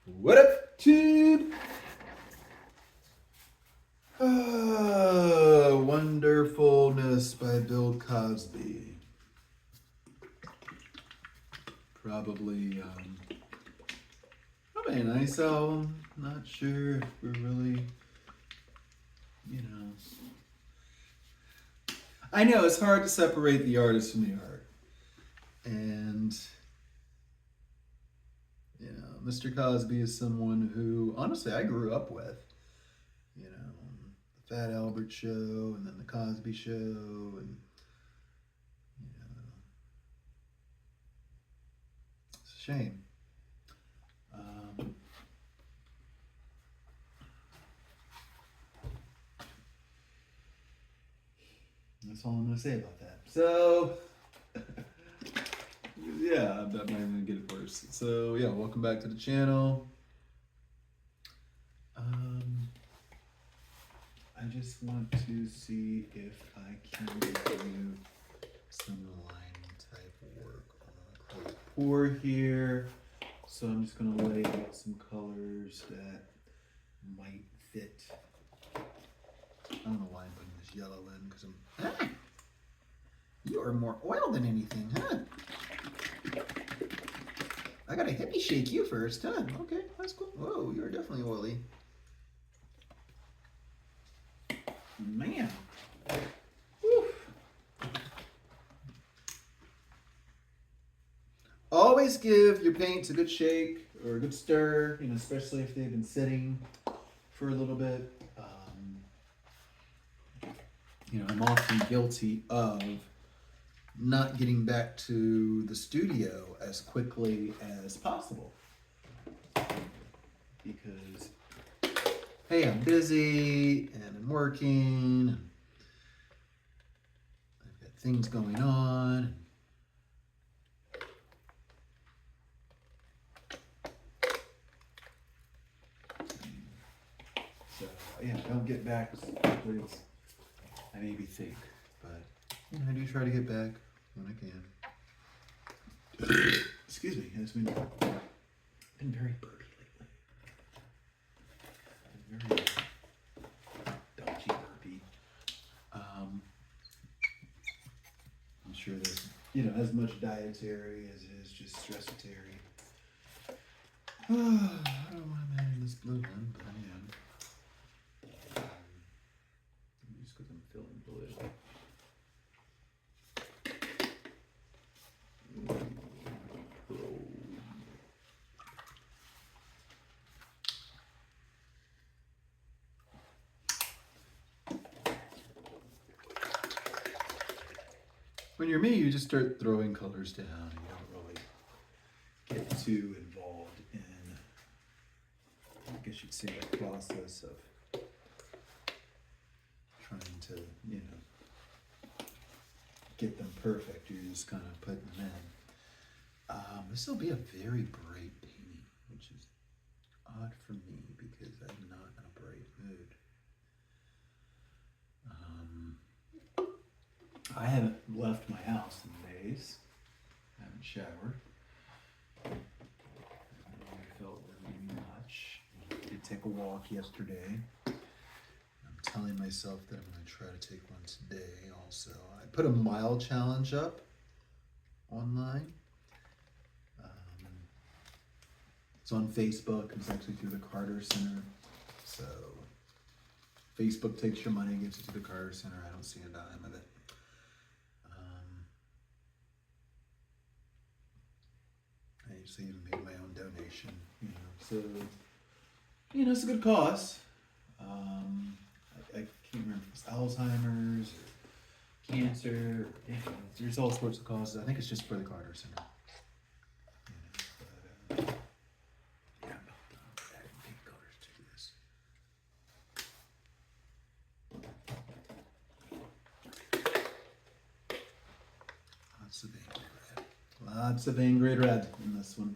What up, tube? Wonderfulness by Bill Cosby. Probably a nice album. Not sure if we're really, you know. I know it's hard to separate the artist from the art. And, Mr. Cosby is someone who, honestly, I grew up with. The Fat Albert Show, and then the Cosby Show, and it's a shame. That's all I'm gonna say about that. So, yeah, I'm not even gonna get it worse. So, yeah, welcome back to the channel. I just want to see if I can do some line type work on a pour here. So I'm just gonna lay out some colors that might fit. I don't know why I'm putting this yellow in, because you are more oil than anything, huh? I gotta hippie shake you first, huh? Okay, that's cool. Whoa, you're definitely oily. Man. Whew. Always give your paints a good shake or a good stir, especially if they've been sitting for a little bit. I'm often guilty of not getting back to the studio as quickly as possible. Because, hey, I'm busy and I'm working. And I've got things going on. So, yeah, I don't get back as quickly as I maybe think. But I do try to get back when I can. Excuse me, it's been very burpy lately. Very dodgy burpy. I'm sure there's as much dietary as it is just stressitary. I don't know why I'm adding this blue one, but I am. Just because I'm feeling blue. When you're me, you just start throwing colors down. You don't really get too involved in, I guess you'd say, the process of trying to, get them perfect. You're just kind of putting them in. This will be a very bright painting, which is odd for me because I'm not in a bright mood. I haven't left my house in days. I haven't showered. I haven't really felt really much. I did take a walk yesterday. I'm telling myself that I'm going to try to take one today also. I put a mile challenge up online. It's on Facebook. It's actually through the Carter Center. So Facebook takes your money, gives it to the Carter Center. I don't see a dime of it. I usually even made my own donation, So, it's a good cause. I can't remember if it's Alzheimer's or cancer. There's all sorts of causes. I think it's just for the Carter Center. I'm adding pink colors to this. Lots of angry red. Lots of angry red in this one.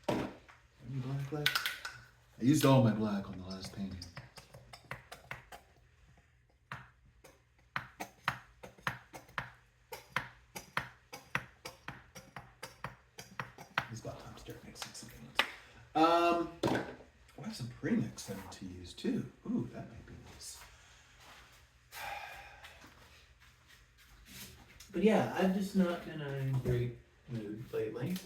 Any black left? I used all my black on the last painting. It's about time to start mixing some paints. have some premix I need to use too. Ooh, that might be nice. But yeah, I've just not been in a great mood lately.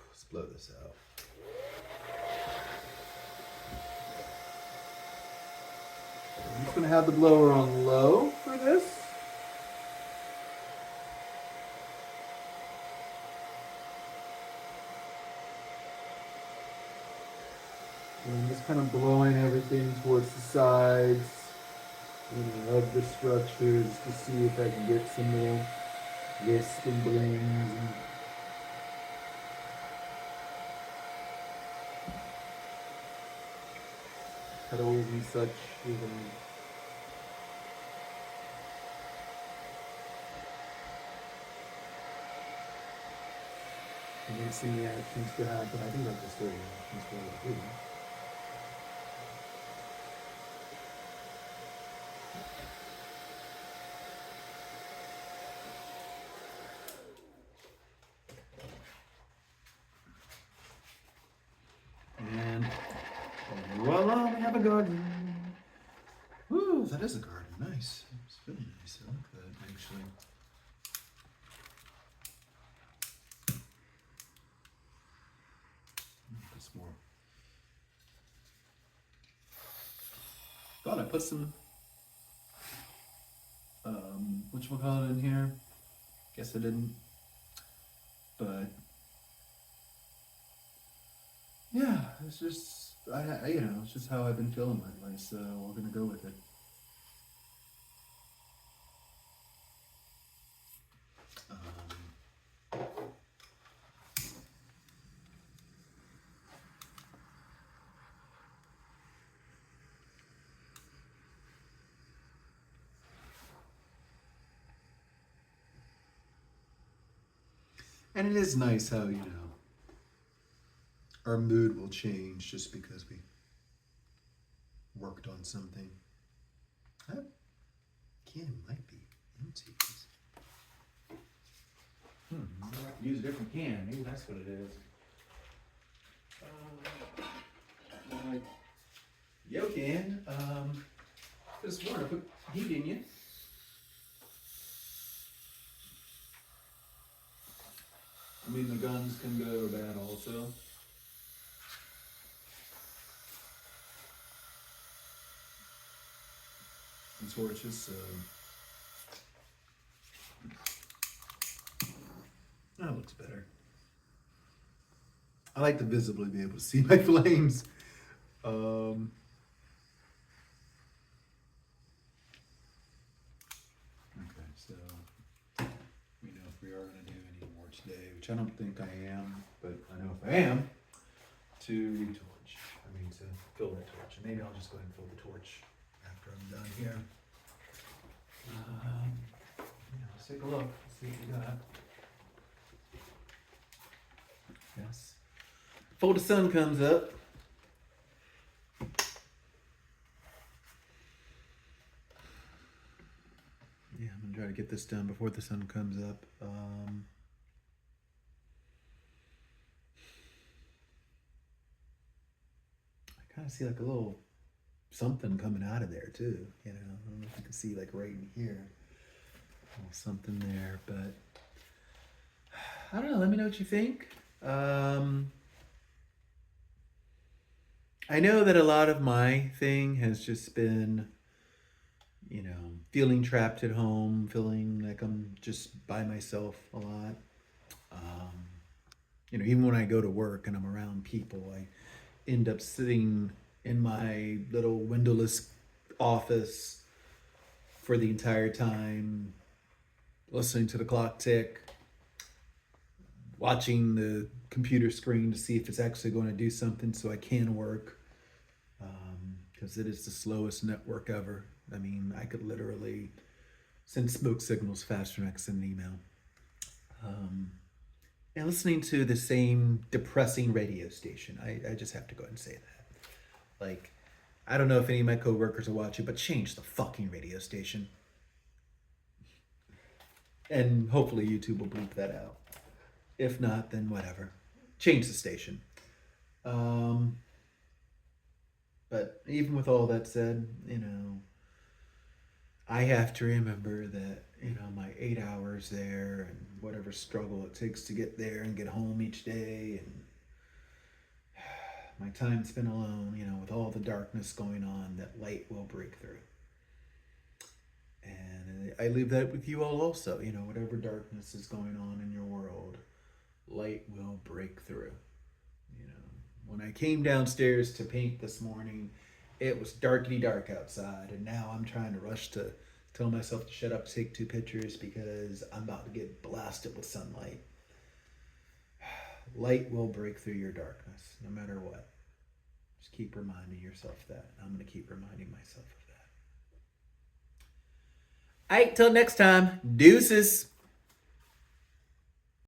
Let's blow this out. I'm just gonna have the blower on low for this. And I'm just kind of blowing everything towards the sides of the structure just to see if I can get some little wisp and blings. Petals and such. You can see the actions to happen. I think that's the story. Actions to happen. And voila, we have a garden. Woo, that is a garden. Nice. It's really nice. I like that, actually. This more. Thought I put some whatchamacallit in here. Guess I didn't. But yeah, it's just it's just how I've been feeling lately, so we're gonna go with it. And it is nice how, our mood will change just because we worked on something. That can might be empty. I have to use a different can. Maybe that's what it is. Yo, can. Just want to put heat in you. I mean, the guns can go bad also. And torches, so. That looks better. I like to visibly be able to see my flames. Okay, so we know if we are going to do any more today, which I don't think I am, but I know if I am, to torch. I mean, to fill that torch. And maybe I'll just go ahead and fill the torch after I'm done here. Let's take a look. Let's see what we got. Yes. Before the sun comes up. Yeah, I'm gonna try to get this done before the sun comes up. I kind of see like a little something coming out of there too. I don't know if you can see like right in here. A little something there, but I don't know. Let me know what you think. I know that a lot of my thing has just been, feeling trapped at home, feeling like I'm just by myself a lot. Even when I go to work and I'm around people, I end up sitting in my little windowless office for the entire time, listening to the clock tick, watching the computer screen to see if it's actually going to do something so I can work, because it is the slowest network ever. I mean, I could literally send smoke signals faster than I can send an email. And listening to the same depressing radio station. I just have to go ahead and say that. Like, I don't know if any of my coworkers are watching, but change the fucking radio station. And hopefully YouTube will bleep that out. If not, then whatever. Change the station. But even with all that said, I have to remember that, my 8 hours there and whatever struggle it takes to get there and get home each day and my time spent alone, with all the darkness going on, that light will break through. And I leave that with you all also, whatever darkness is going on in your world, light will break through. When I came downstairs to paint this morning, it was darkety dark outside, and now I'm trying to rush to tell myself to shut up, take 2 pictures because I'm about to get blasted with sunlight. Light will break through your darkness, no matter what. Just keep reminding yourself that. I'm going to keep reminding myself of that. All right, till next time. Deuces.